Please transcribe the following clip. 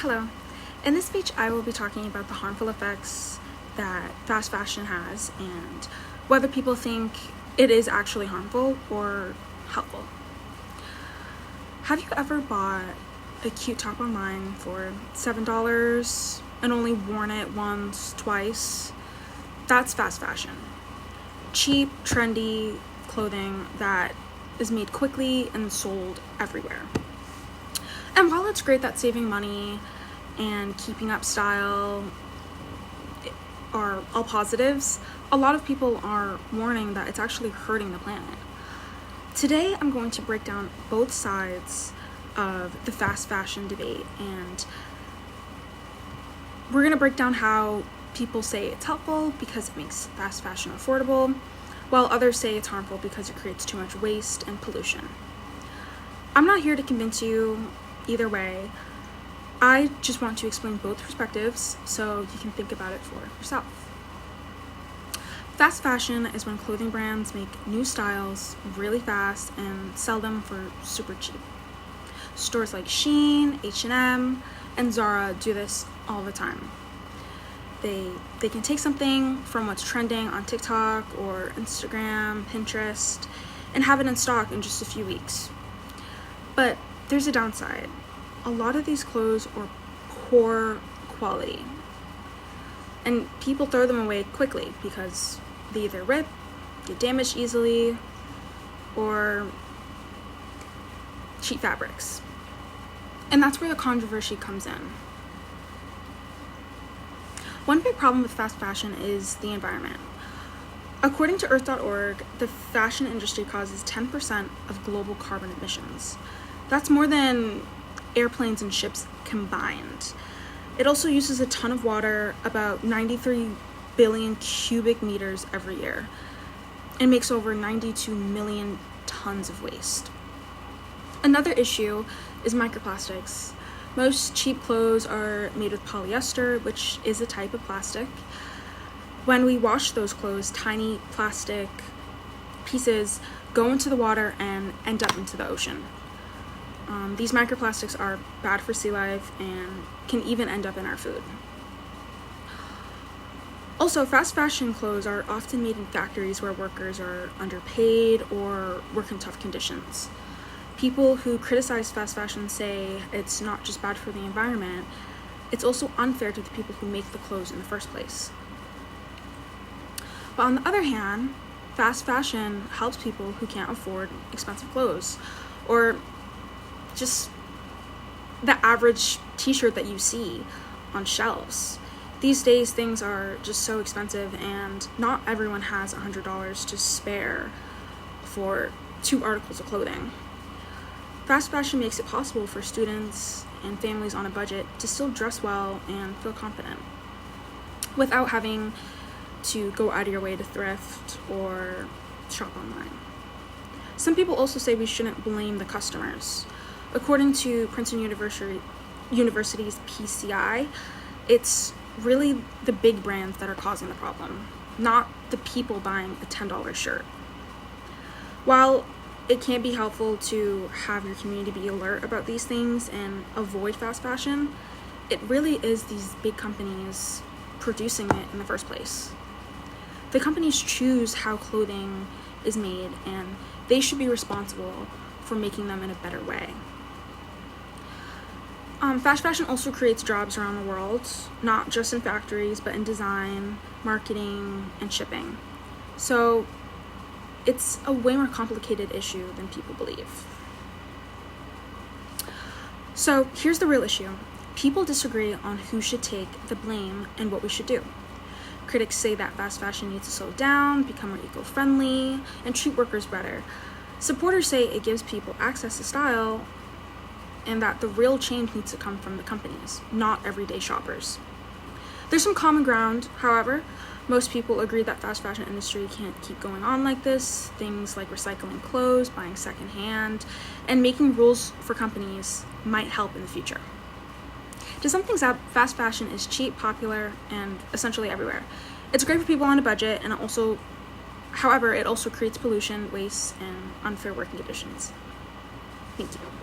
Hello. In this speech, I will be talking about the harmful effects that fast fashion has and whether people think it is actually harmful or helpful. Have you ever bought a cute top online for $7 and only worn it once, twice? That's fast fashion. Cheap, trendy clothing that is made quickly and sold everywhere. And while it's great that saving money and keeping up style are all positives, a lot of people are warning that it's actually hurting the planet. Today, I'm going to break down both sides of the fast fashion debate, and we're going to break down how people say it's helpful because it makes fast fashion affordable, while others say it's harmful because it creates too much waste and pollution. I'm not here to convince you either way. I just want to explain both perspectives so you can think about it for yourself. Fast fashion is when clothing brands make new styles really fast and sell them for super cheap. Stores like Shein, H&M, and Zara do this all the time. They can take something from what's trending on TikTok or Instagram, Pinterest, and have it in stock in just a few weeks. But there's a downside. A lot of these clothes are poor quality, and people throw them away quickly because they either rip, get damaged easily, or cheap fabrics. And that's where the controversy comes in. One big problem with fast fashion is the environment. According to Earth.org, the fashion industry causes 10% of global carbon emissions. That's more than airplanes and ships combined. It also uses a ton of water, about 93 billion cubic meters every year, and makes over 92 million tons of waste. Another issue is microplastics. Most cheap clothes are made with polyester, which is a type of plastic. When we wash those clothes, tiny plastic pieces go into the water and end up into the ocean. These microplastics are bad for sea life and can even end up in our food. Also, fast fashion clothes are often made in factories where workers are underpaid or work in tough conditions. People who criticize fast fashion say it's not just bad for the environment, it's also unfair to the people who make the clothes in the first place. But on the other hand, fast fashion helps people who can't afford expensive clothes, or just the average t-shirt that you see on shelves. These days, things are just so expensive, and not everyone has $100 to spare for 2 articles of clothing. Fast fashion makes it possible for students and families on a budget to still dress well and feel confident without having to go out of your way to thrift or shop online. Some people also say we shouldn't blame the customers. According to Princeton University's PCI, it's really the big brands that are causing the problem, not the people buying a $10 shirt. While it can be helpful to have your community be alert about these things and avoid fast fashion, it really is these big companies producing it in the first place. The companies choose how clothing is made, and they should be responsible for making them in a better way. Fast fashion also creates jobs around the world, not just in factories, but in design, marketing, and shipping. So it's a way more complicated issue than people believe. So here's the real issue. People disagree on who should take the blame and what we should do. Critics say that fast fashion needs to slow down, become more eco-friendly, and treat workers better. Supporters say it gives people access to style, and that the real change needs to come from the companies, not everyday shoppers. There's some common ground, however. Most people agree that fast fashion industry can't keep going on like this. Things like recycling clothes, buying secondhand, and making rules for companies might help in the future. To sum things up, fast fashion is cheap, popular, and essentially everywhere. It's great for people on a budget, and however, it also creates pollution, waste, and unfair working conditions. Thank you.